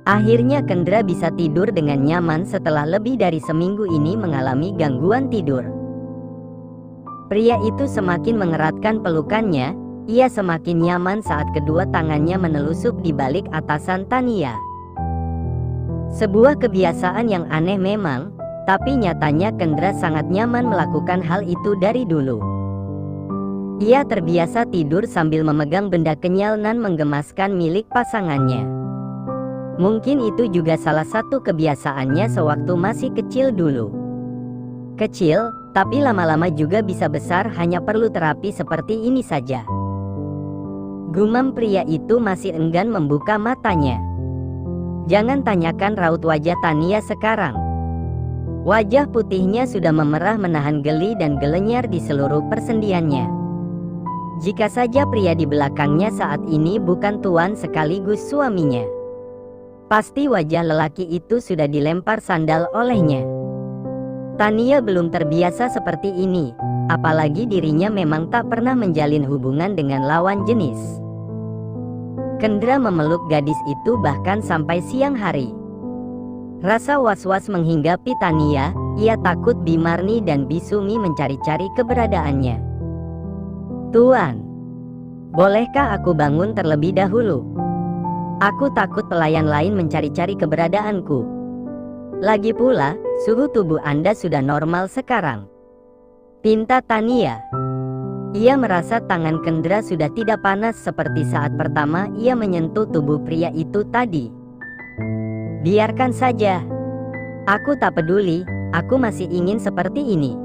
Akhirnya Kendra bisa tidur dengan nyaman setelah lebih dari seminggu ini mengalami gangguan tidur. Pria itu semakin mengeratkan pelukannya, ia semakin nyaman saat kedua tangannya menelusup di balik atasan Tania. Sebuah kebiasaan yang aneh memang, tapi nyatanya Kendra sangat nyaman melakukan hal itu dari dulu. Ia terbiasa tidur sambil memegang benda kenyal nan menggemaskan milik pasangannya. Mungkin itu juga salah satu kebiasaannya sewaktu masih kecil dulu. Kecil, tapi lama-lama juga bisa besar, hanya perlu terapi seperti ini saja. Gumam pria itu masih enggan membuka matanya. Jangan tanyakan raut wajah Tania sekarang. Wajah putihnya sudah memerah menahan geli dan gelenyar di seluruh persendiannya. Jika saja pria di belakangnya saat ini bukan tuan sekaligus suaminya, pasti wajah lelaki itu sudah dilempar sandal olehnya. Tania belum terbiasa seperti ini, apalagi dirinya memang tak pernah menjalin hubungan dengan lawan jenis. Kendra memeluk gadis itu bahkan sampai siang hari. Rasa was-was menghinggapi Tania, ia takut Bimarni dan Bisumi mencari-cari keberadaannya. "Tuan, bolehkah aku bangun terlebih dahulu? Aku takut pelayan lain mencari-cari keberadaanku. Lagi pula, suhu tubuh Anda sudah normal sekarang," pinta Tania. Ia merasa tangan Kendra sudah tidak panas seperti saat pertama ia menyentuh tubuh pria itu tadi. "Biarkan saja. Aku tak peduli, aku masih ingin seperti ini.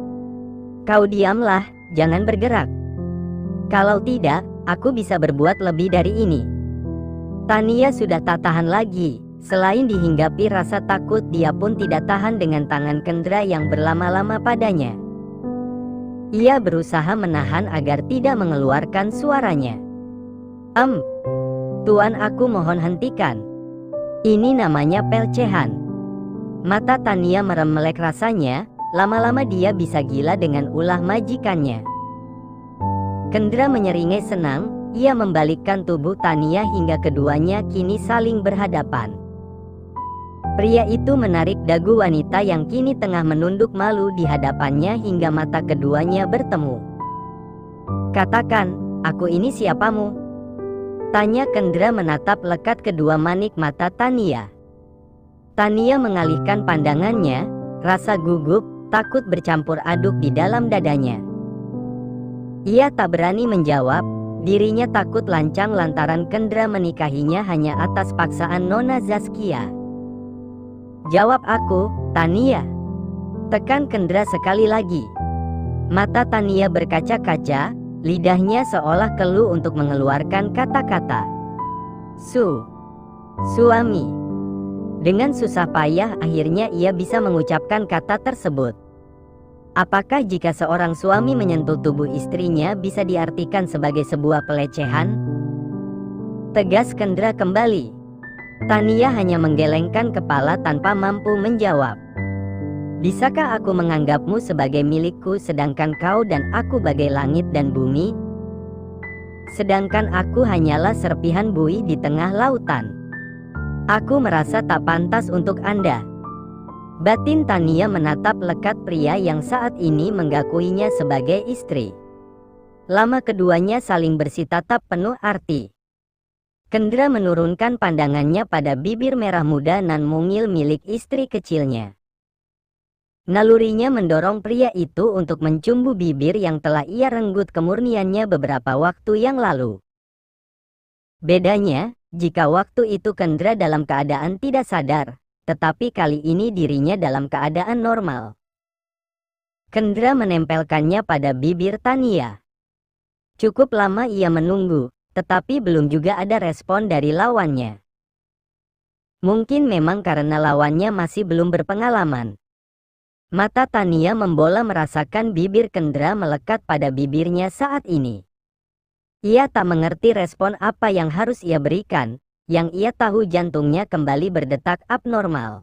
Kau diamlah, jangan bergerak. Kalau tidak, aku bisa berbuat lebih dari ini." Tania sudah tak tahan lagi. Selain dihinggapi rasa takut, dia pun tidak tahan dengan tangan Kendra yang berlama-lama padanya. Ia berusaha menahan agar tidak mengeluarkan suaranya. Tuan, aku mohon hentikan. Ini namanya pelecehan." Mata Tania merem melek rasanya, lama-lama dia bisa gila dengan ulah majikannya. Kendra menyeringai senang, ia membalikkan tubuh Tania hingga keduanya kini saling berhadapan. Pria itu menarik dagu wanita yang kini tengah menunduk malu di hadapannya hingga mata keduanya bertemu. "Katakan, aku ini siapamu?" tanya Kendra menatap lekat kedua manik mata Tania. Tania mengalihkan pandangannya, rasa gugup, takut bercampur aduk di dalam dadanya. Ia tak berani menjawab, dirinya takut lancang lantaran Kendra menikahinya hanya atas paksaan Nona Zaskia. "Jawab aku, Tania," tekan Kendra sekali lagi. Mata Tania berkaca-kaca, lidahnya seolah keluh untuk mengeluarkan kata-kata. Suami." Dengan susah payah akhirnya ia bisa mengucapkan kata tersebut. Apakah jika seorang suami menyentuh tubuh istrinya bisa diartikan sebagai sebuah pelecehan? Tegas Kendra kembali. Tania hanya menggelengkan kepala tanpa mampu menjawab. "Bisakah aku menganggapmu sebagai milikku sedangkan kau dan aku bagai langit dan bumi? Sedangkan aku hanyalah serpihan buih di tengah lautan. Aku merasa tak pantas untuk Anda." Batin Tania menatap lekat pria yang saat ini menggakuinya sebagai istri. Lama keduanya saling bersitatap penuh arti. Kendra menurunkan pandangannya pada bibir merah muda nan mungil milik istri kecilnya. Nalurinya mendorong pria itu untuk mencumbu bibir yang telah ia renggut kemurniannya beberapa waktu yang lalu. Bedanya, jika waktu itu Kendra dalam keadaan tidak sadar, tetapi kali ini dirinya dalam keadaan normal. Kendra menempelkannya pada bibir Tania. Cukup lama ia menunggu, tetapi belum juga ada respon dari lawannya. Mungkin memang karena lawannya masih belum berpengalaman. Mata Tania membola merasakan bibir Kendra melekat pada bibirnya saat ini. Ia tak mengerti respon apa yang harus ia berikan, yang ia tahu jantungnya kembali berdetak abnormal.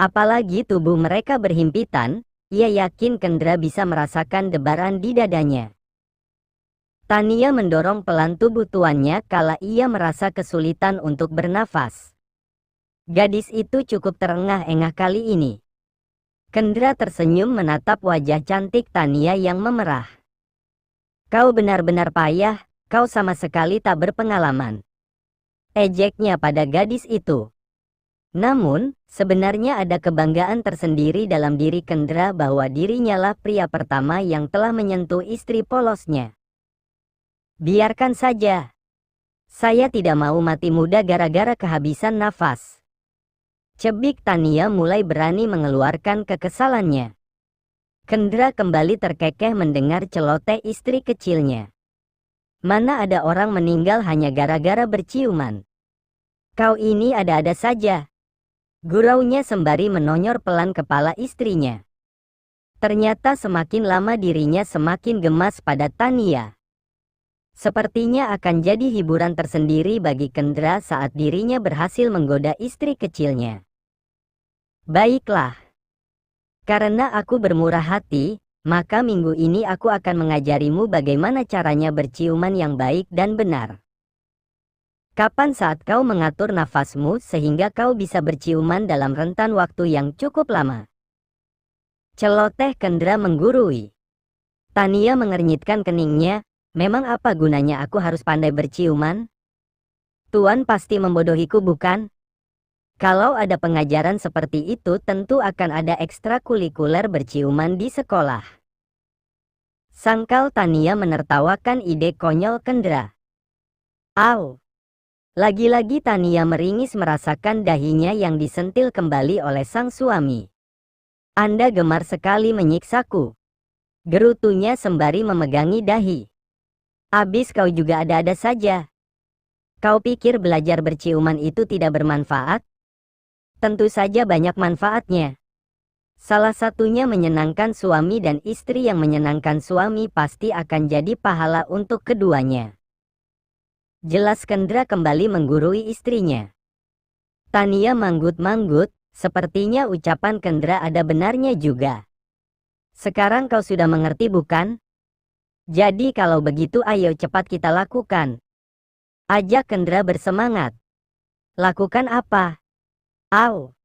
Apalagi tubuh mereka berhimpitan, ia yakin Kendra bisa merasakan debaran di dadanya. Tania mendorong pelan tubuh tuannya kala ia merasa kesulitan untuk bernafas. Gadis itu cukup terengah-engah kali ini. Kendra tersenyum menatap wajah cantik Tania yang memerah. Kau benar-benar payah, kau sama sekali tak berpengalaman. Ejeknya pada gadis itu. Namun, sebenarnya ada kebanggaan tersendiri dalam diri Kendra bahwa dirinya lah pria pertama yang telah menyentuh istri polosnya. Biarkan saja. Saya tidak mau mati muda gara-gara kehabisan nafas. Cebik Tania mulai berani mengeluarkan kekesalannya. Kendra kembali terkekeh mendengar celoteh istri kecilnya. Mana ada orang meninggal hanya gara-gara berciuman. Kau ini ada-ada saja. Guraunya sembari menonyor pelan kepala istrinya. Ternyata semakin lama dirinya semakin gemas pada Tania. Sepertinya akan jadi hiburan tersendiri bagi Kendra saat dirinya berhasil menggoda istri kecilnya. Baiklah. Karena aku bermurah hati, maka minggu ini aku akan mengajarimu bagaimana caranya berciuman yang baik dan benar. Kapan saat kau mengatur nafasmu sehingga kau bisa berciuman dalam rentan waktu yang cukup lama? Celoteh Kendra menggurui. Tania mengernyitkan keningnya, memang apa gunanya aku harus pandai berciuman? Tuan pasti membodohiku bukan? Kalau ada pengajaran seperti itu tentu akan ada ekstrakurikuler berciuman di sekolah. Sangkal Tania menertawakan ide konyol Kendra. Au! Lagi-lagi Tania meringis merasakan dahinya yang disentil kembali oleh sang suami. Anda gemar sekali menyiksaku. Gerutunya sembari memegangi dahi. Abis kau juga ada-ada saja. Kau pikir belajar berciuman itu tidak bermanfaat? Tentu saja banyak manfaatnya. Salah satunya menyenangkan suami dan istri yang menyenangkan suami pasti akan jadi pahala untuk keduanya. Jelas Kendra kembali menggurui istrinya. Tania manggut-manggut, sepertinya ucapan Kendra ada benarnya juga. Sekarang kau sudah mengerti bukan? Jadi kalau begitu ayo cepat kita lakukan. Ajak Kendra bersemangat. Lakukan apa? Au!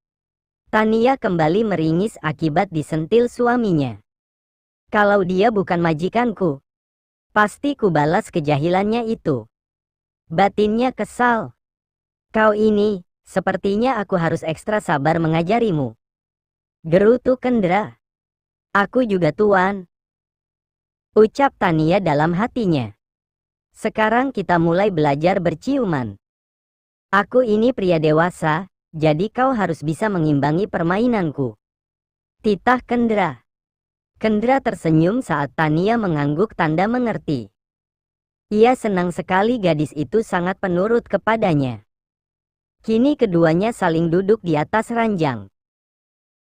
Tania kembali meringis akibat disentil suaminya. Kalau dia bukan majikanku, pasti ku balas kejahilannya itu. Batinnya kesal. Kau ini, sepertinya aku harus ekstra sabar mengajarimu. Gerutu Kendra. Aku juga tuan. Ucap Tania dalam hatinya. Sekarang kita mulai belajar berciuman. Aku ini pria dewasa, jadi kau harus bisa mengimbangi permainanku. Titah Kendra. Kendra tersenyum saat Tania mengangguk tanda mengerti. Ia senang sekali gadis itu sangat penurut kepadanya. Kini keduanya saling duduk di atas ranjang.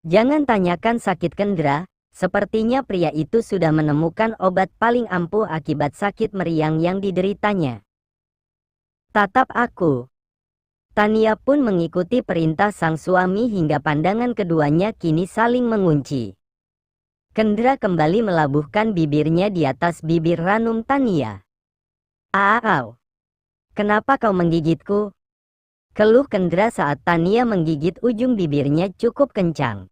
Jangan tanyakan sakit Kendra, sepertinya pria itu sudah menemukan obat paling ampuh akibat sakit meriang yang dideritanya. Tatap aku. Tania pun mengikuti perintah sang suami hingga pandangan keduanya kini saling mengunci. Kendra kembali melabuhkan bibirnya di atas bibir ranum Tania. Au! Kenapa kau menggigitku? Keluh Kendra saat Tania menggigit ujung bibirnya cukup kencang.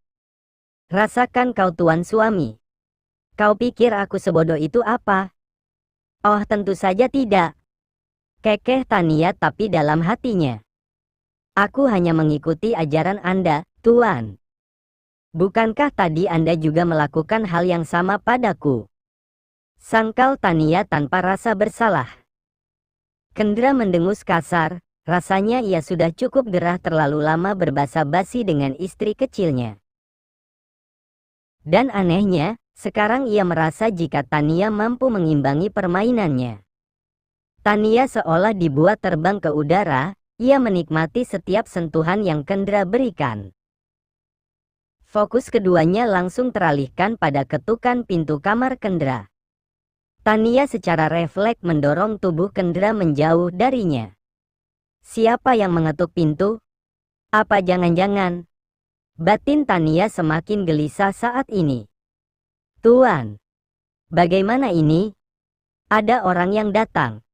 Rasakan kau tuan suami. Kau pikir aku sebodoh itu apa? Oh tentu saja tidak. Kekeh Tania tapi dalam hatinya. Aku hanya mengikuti ajaran Anda, tuan. Bukankah tadi Anda juga melakukan hal yang sama padaku? Sangkal Tania tanpa rasa bersalah. Kendra mendengus kasar, rasanya ia sudah cukup gerah terlalu lama berbasa-basi dengan istri kecilnya. Dan anehnya, sekarang ia merasa jika Tania mampu mengimbangi permainannya. Tania seolah dibuat terbang ke udara, ia menikmati setiap sentuhan yang Kendra berikan. Fokus keduanya langsung teralihkan pada ketukan pintu kamar Kendra. Tania secara refleks mendorong tubuh Kendra menjauh darinya. Siapa yang mengetuk pintu? Apa jangan-jangan? Batin Tania semakin gelisah saat ini. Tuan, bagaimana ini? Ada orang yang datang.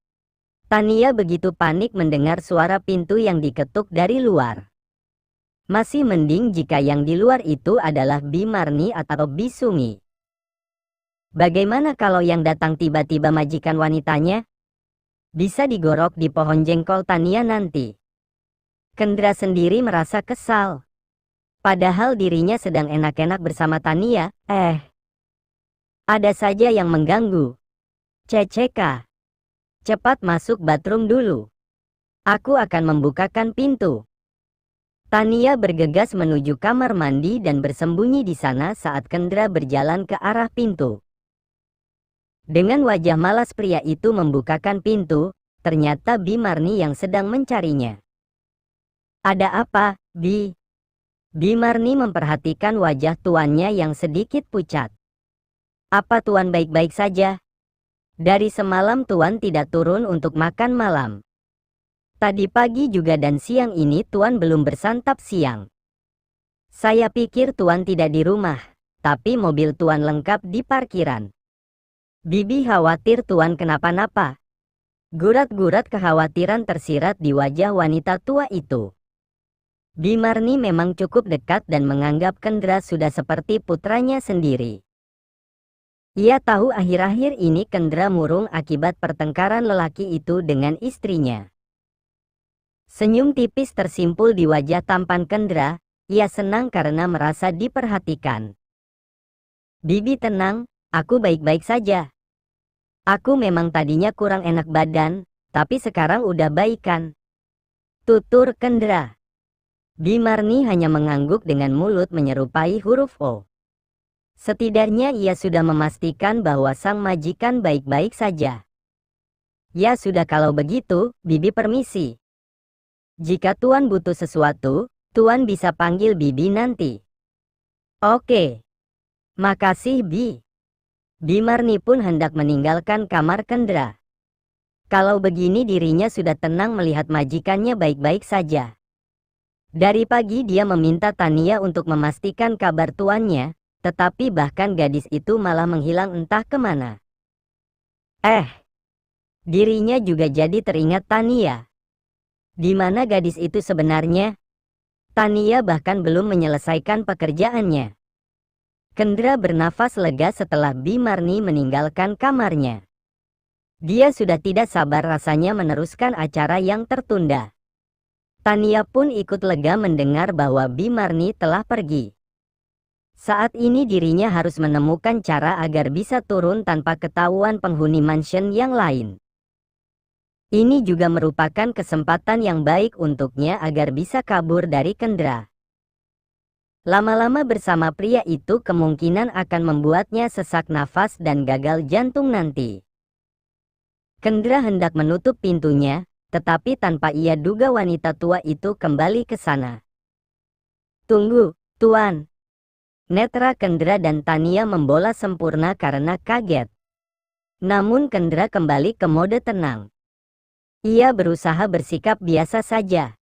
Tania begitu panik mendengar suara pintu yang diketuk dari luar. Masih mending jika yang di luar itu adalah Bimarni atau Bisungi. Bagaimana kalau yang datang tiba-tiba majikan wanitanya? Bisa digorok di pohon jengkol Tania nanti. Kendra sendiri merasa kesal. Padahal dirinya sedang enak-enak bersama Tania. Ada saja yang mengganggu. CCK. Cepat masuk bathroom dulu. Aku akan membukakan pintu. Tania bergegas menuju kamar mandi dan bersembunyi di sana saat Kendra berjalan ke arah pintu. Dengan wajah malas pria itu membukakan pintu, ternyata Bimarni yang sedang mencarinya. Ada apa, Bi? Bimarni memperhatikan wajah tuannya yang sedikit pucat. Apa tuan baik-baik saja? Dari semalam tuan tidak turun untuk makan malam. Tadi pagi juga dan siang ini tuan belum bersantap siang. Saya pikir tuan tidak di rumah, tapi mobil tuan lengkap di parkiran. Bibi khawatir tuan kenapa-napa. Gurat-gurat kekhawatiran tersirat di wajah wanita tua itu. Bimarni memang cukup dekat dan menganggap Kendra sudah seperti putranya sendiri. Ia tahu akhir-akhir ini Kendra murung akibat pertengkaran lelaki itu dengan istrinya. Senyum tipis tersimpul di wajah tampan Kendra, ia senang karena merasa diperhatikan. Bibi tenang, aku baik-baik saja. Aku memang tadinya kurang enak badan, tapi sekarang udah baikan. Tutur Kendra. Bimarni hanya mengangguk dengan mulut menyerupai huruf O. Setidaknya ia sudah memastikan bahwa sang majikan baik-baik saja. Ya sudah kalau begitu, Bibi permisi. Jika tuan butuh sesuatu, tuan bisa panggil Bibi nanti. Oke. Makasih Bi. Bimarni pun hendak meninggalkan kamar Kendra. Kalau begini dirinya sudah tenang melihat majikannya baik-baik saja. Dari pagi dia meminta Tania untuk memastikan kabar tuannya, tetapi bahkan gadis itu malah menghilang entah kemana. Dirinya juga jadi teringat Tania. Di mana gadis itu sebenarnya? Tania bahkan belum menyelesaikan pekerjaannya. Kendra bernafas lega setelah Bimarni meninggalkan kamarnya. Dia sudah tidak sabar rasanya meneruskan acara yang tertunda. Tania pun ikut lega mendengar bahwa Bimarni telah pergi. Saat ini dirinya harus menemukan cara agar bisa turun tanpa ketahuan penghuni mansion yang lain. Ini juga merupakan kesempatan yang baik untuknya agar bisa kabur dari Kendra. Lama-lama bersama pria itu kemungkinan akan membuatnya sesak nafas dan gagal jantung nanti. Kendra hendak menutup pintunya, tetapi tanpa ia duga wanita tua itu kembali ke sana. Tunggu, Tuan. Netra Kendra dan Tania membola sempurna karena kaget. Namun Kendra kembali ke mode tenang. Ia berusaha bersikap biasa saja.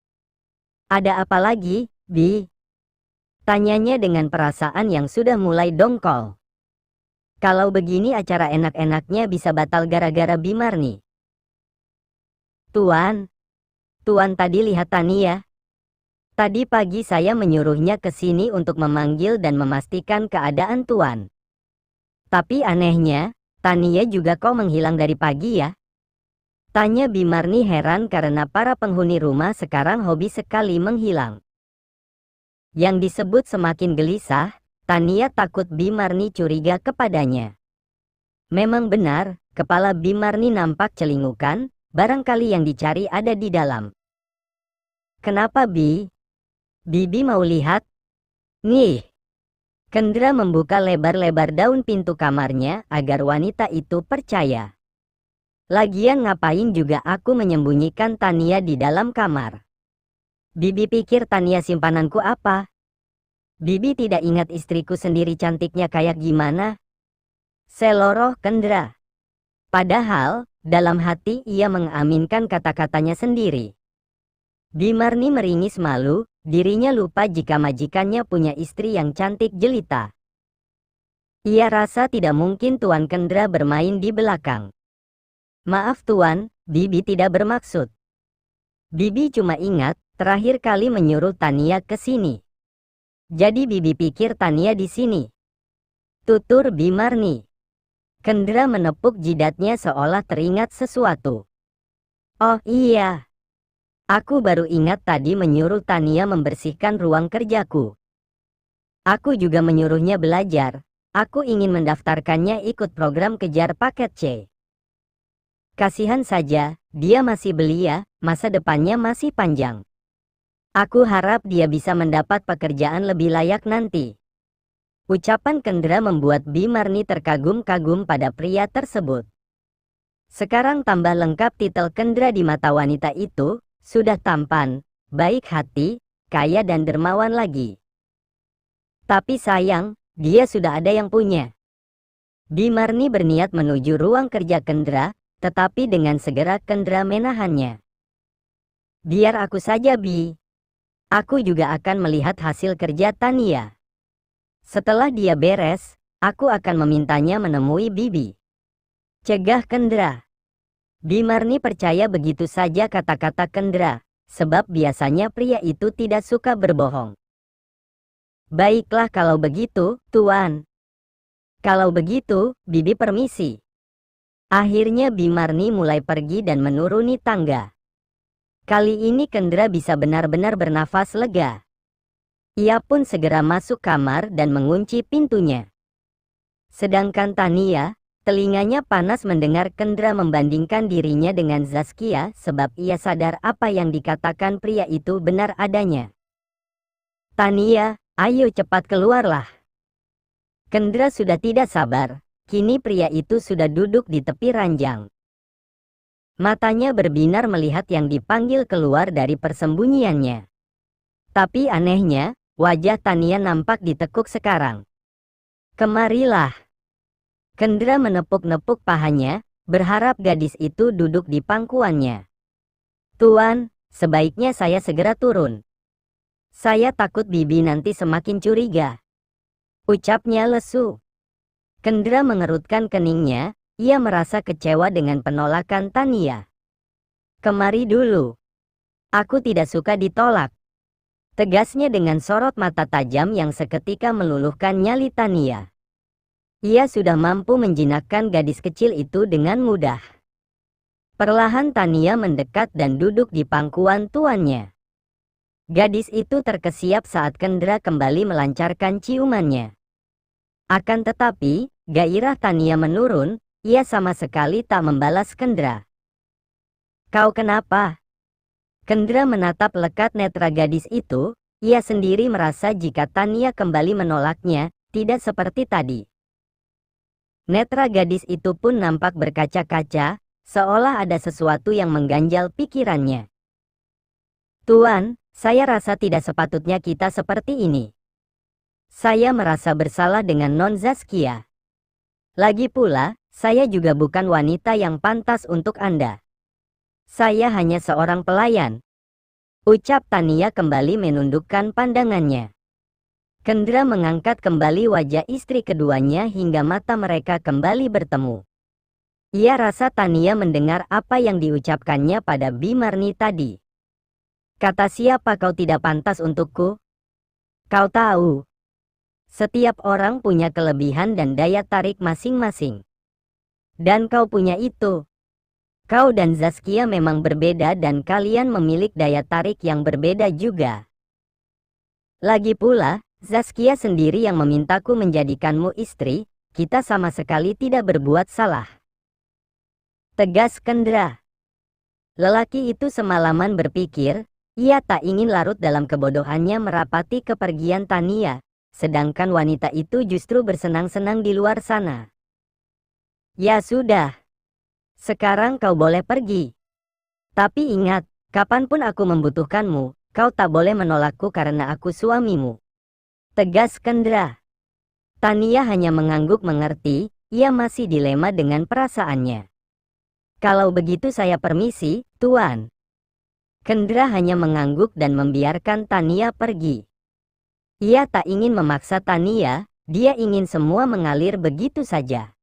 Ada apa lagi, Bi? Tanyanya dengan perasaan yang sudah mulai dongkol. Kalau begini acara enak-enaknya bisa batal gara-gara Bimarni. Tuan tadi lihat Tania? Tadi pagi saya menyuruhnya ke sini untuk memanggil dan memastikan keadaan Tuan. Tapi anehnya, Tania juga kok menghilang dari pagi ya? Tanya Bimarni heran karena para penghuni rumah sekarang hobi sekali menghilang. Yang disebut semakin gelisah, Tania takut Bimarni curiga kepadanya. Memang benar, kepala Bimarni nampak celingukan, barangkali yang dicari ada di dalam. Kenapa Bi? Bibi mau lihat? Nih. Kendra membuka lebar-lebar daun pintu kamarnya agar wanita itu percaya. Lagian ngapain juga aku menyembunyikan Tania di dalam kamar? Bibi pikir Tania simpananku apa? Bibi tidak ingat istriku sendiri cantiknya kayak gimana? Seloroh Kendra. Padahal, dalam hati ia mengaminkan kata-katanya sendiri. Bimarni meringis malu, dirinya lupa jika majikannya punya istri yang cantik jelita. Ia rasa tidak mungkin Tuan Kendra bermain di belakang. Maaf Tuan, Bibi tidak bermaksud. Bibi cuma ingat, terakhir kali menyuruh Tania ke sini. Jadi bibi pikir Tania di sini. Tutur Bimarni. Kendra menepuk jidatnya seolah teringat sesuatu. Oh iya. Aku baru ingat tadi menyuruh Tania membersihkan ruang kerjaku. Aku juga menyuruhnya belajar. Aku ingin mendaftarkannya ikut program kejar paket C. Kasihan saja, dia masih belia, masa depannya masih panjang. Aku harap dia bisa mendapat pekerjaan lebih layak nanti. Ucapan Kendra membuat Bimarni terkagum-kagum pada pria tersebut. Sekarang tambah lengkap titel Kendra di mata wanita itu, sudah tampan, baik hati, kaya dan dermawan lagi. Tapi sayang, dia sudah ada yang punya. Bimarni berniat menuju ruang kerja Kendra, tetapi dengan segera Kendra menahannya. Biar aku saja, Bi. Aku juga akan melihat hasil kerja Tania. Setelah dia beres, aku akan memintanya menemui Bibi. Cegah Kendra. Bimarni percaya begitu saja kata-kata Kendra, sebab biasanya pria itu tidak suka berbohong. Baiklah kalau begitu, Tuan. Kalau begitu, Bibi permisi. Akhirnya Bimarni mulai pergi dan menuruni tangga. Kali ini Kendra bisa benar-benar bernafas lega. Ia pun segera masuk kamar dan mengunci pintunya. Sedangkan Tania, telinganya panas mendengar Kendra membandingkan dirinya dengan Zaskia sebab ia sadar apa yang dikatakan pria itu benar adanya. Tania, ayo cepat keluarlah. Kendra sudah tidak sabar, kini pria itu sudah duduk di tepi ranjang. Matanya berbinar melihat yang dipanggil keluar dari persembunyiannya. Tapi anehnya, wajah Tania nampak ditekuk sekarang. Kemarilah. Kendra menepuk-nepuk pahanya, berharap gadis itu duduk di pangkuannya. Tuan, sebaiknya saya segera turun. Saya takut Bibi nanti semakin curiga. Ucapnya lesu. Kendra mengerutkan keningnya, ia merasa kecewa dengan penolakan Tania. Kemari dulu. Aku tidak suka ditolak. Tegasnya dengan sorot mata tajam yang seketika meluluhkan nyali Tania. Ia sudah mampu menjinakkan gadis kecil itu dengan mudah. Perlahan Tania mendekat dan duduk di pangkuan tuannya. Gadis itu terkesiap saat Kendra kembali melancarkan ciumannya. Akan tetapi, gairah Tania menurun, ia sama sekali tak membalas Kendra. Kau kenapa? Kendra menatap lekat netra gadis itu, ia sendiri merasa jika Tania kembali menolaknya, tidak seperti tadi. Netra gadis itu pun nampak berkaca-kaca, seolah ada sesuatu yang mengganjal pikirannya. Tuan, saya rasa tidak sepatutnya kita seperti ini. Saya merasa bersalah dengan Non Zaskia. Lagi pula, saya juga bukan wanita yang pantas untuk Anda. Saya hanya seorang pelayan. Ucap Tania kembali menundukkan pandangannya. Kendra mengangkat kembali wajah istri keduanya hingga mata mereka kembali bertemu. Ia rasa Tania mendengar apa yang diucapkannya pada Bimarni tadi. Kata siapa kau tidak pantas untukku? Kau tahu, setiap orang punya kelebihan dan daya tarik masing-masing. Dan kau punya itu. Kau dan Zaskia memang berbeda dan kalian memiliki daya tarik yang berbeda juga. Lagi pula, Zaskia sendiri yang memintaku menjadikanmu istri, kita sama sekali tidak berbuat salah. Tegas Kendra. Lelaki itu semalaman berpikir, ia tak ingin larut dalam kebodohannya merapati kepergian Tania, sedangkan wanita itu justru bersenang-senang di luar sana. Ya sudah. Sekarang kau boleh pergi. Tapi ingat, kapanpun aku membutuhkanmu, kau tak boleh menolakku karena aku suamimu. Tegas Kendra. Tania hanya mengangguk mengerti, ia masih dilema dengan perasaannya. Kalau begitu saya permisi, Tuan. Kendra hanya mengangguk dan membiarkan Tania pergi. Ia tak ingin memaksa Tania, dia ingin semua mengalir begitu saja.